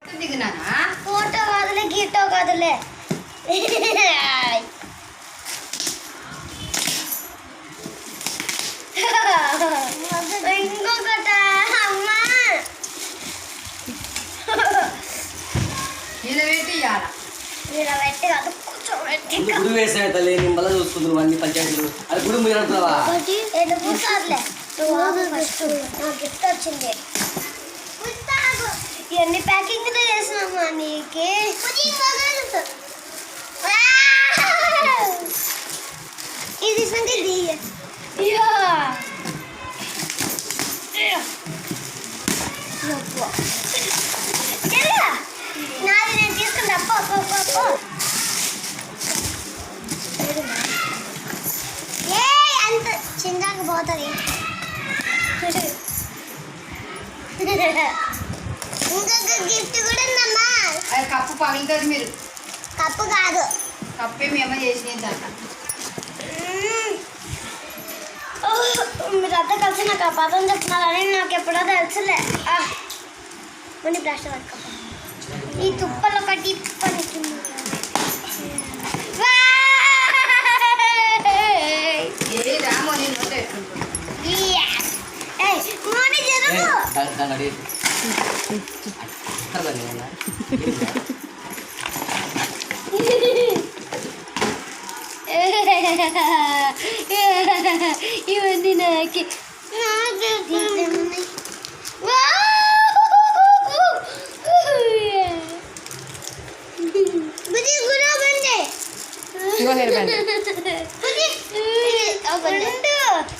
Photo కాదులే గీటో కాదులే ఇంకొకట అమ్మా ఇలా పెట్టి కాదు కూర్చోబెట్టి గుడి వేసే తల్లి నేను మళ్ళీ చూసుకుంటున్నావు అన్ని పంచాయతీలు అది గుడి మీరు అంటున్నావా కూర్చోదులే ఫస్ట్ నాకు గిఫ్ట్ వచ్చింది ఇవన్నీ ప్యాకింగ్ చేసినామా నీకే ఇది సంగతి నాది నేను తీసుకుంటా ఏ అంత చిన్నగా పోతుంది ఇంకొక గిఫ్ట్ కూడా ఉందమ్మా అది కప్పు పగులుతుంది మీరు కప్పు కాదు కప్పే మేము చేసినంత మీరంతా కలిసి నాకు ఆ పదం చెప్తున్నారని నాకు ఎప్పుడో తెలుసులే మళ్ళీ ప్లాస్టర్ పట్టుకో ఈ తుప్పలు ఒకటి పడుతుంది రామో నేను మోని జరుగు ఇవన్నీ నాకి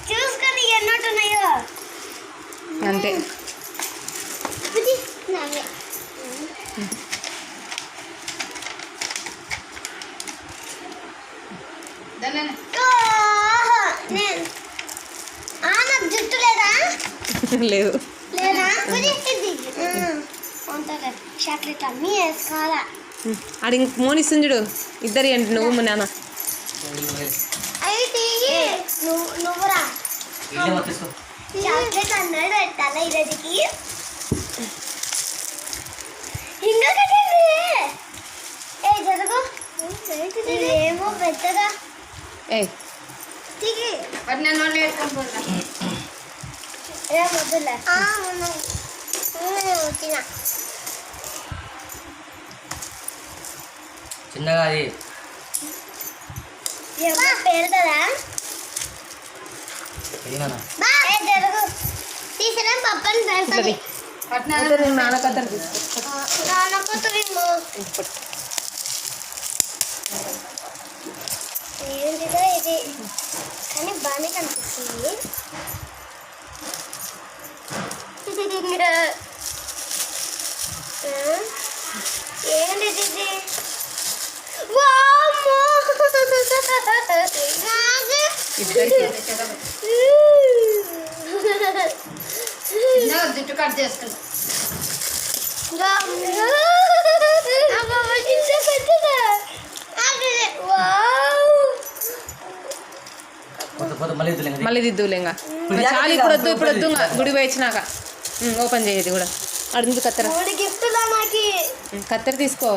చూసుకొని ఎన్నోటున్నాయో అంతే నాకు జుట్టు లేదా లేదు లేదా చాక్లెట్ అన్నీ వేసుకోవాలా అది ఇంక మోనిస్తుంది చూడు ఇద్దరు అంటే నువ్వు మా నాన్న అయితే నువ్వురా చాక్లెట్ అన్నాడు పెట్టాలా ఈరోజుకి ఇంకొకటి ఏ జరుగు ఏమో పెద్దగా ఏ తిగి నన్ను వేసుకొని పోతా ఏ వద్దులే తినా చిన్నగా అది ఏమో పెడతారా జరుగు తీసినా పప్పని పెడతాది నాన్నకత్తరు నాన్నకొత్తరేమో ఏంటిదో ఇది కానీ బాగానే కనిపిస్తుంది ఏంటిది ఇది జుట్టు కట్ చేసుకుంటా మళ్ళీ దిద్దులే ఇంకా చాలు ఇప్పుడు వద్దు ఇప్పుడు వద్దు ఇంకా గుడి వేయించినాక ఓపెన్ చేయదు కూడా అడుగు కత్తెర గిఫ్ట్లా నాకు కత్తెర తీసుకో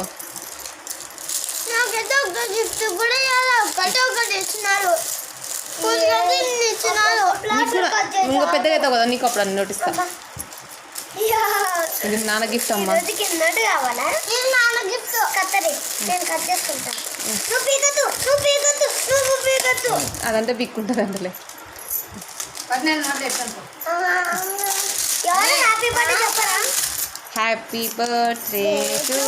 నాకైతే ఒక గిఫ్ట్ కూడా ఒకటి ఇచ్చినారు ఇంకా పెద్దగా అవుతావు కదా నీకు అప్పుడు అన్ని నోటిస్తా ఇది నాన్న గిఫ్ట్ అమ్మా కిందటి కావాలా ఇది నాన్న గిఫ్ట్ కత్తరి నేను కట్ చేసుకుంటా నువ్వు పీకద్దు అదంతా పిక్కుంటుంది అందులో ఎవరు హ్యాపీ బర్త్డే చెప్పరా హ్యాపీ బర్త్డే టు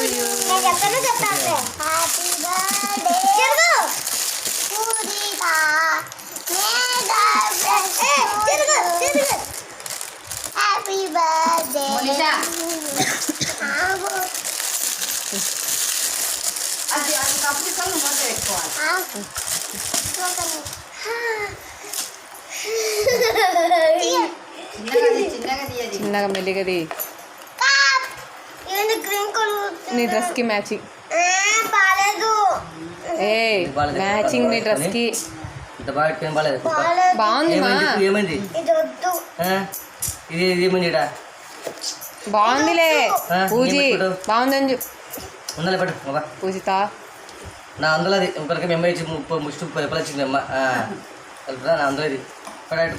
యూ నేను చెప్తాను హ్యాపీ బర్త్డే హ్యాపీ బర్త్డే అది కప్పు తీసుకొని మూత పెట్టుకోవాలి చిన్నగా మెల్లిగది నీ డ్రెస్కి మ్యాచింగ్ ఏ మ్యాచింగ్ నీ డ్రెస్కి బాగుంది ఏమైంది ఇది ఏమైంది బాగుందిలే పూజి ఏం పెట్టుకుంటావు? బాగుందని చెప్పు ఉండాలి పట్టు బాబా పూజిత నా అందులో అది ఒకరికి మెంబర్ ఇచ్చి ముష్టి పలుపు వచ్చింది అమ్మ కలుపురా నా అందులో ఇది పడాడు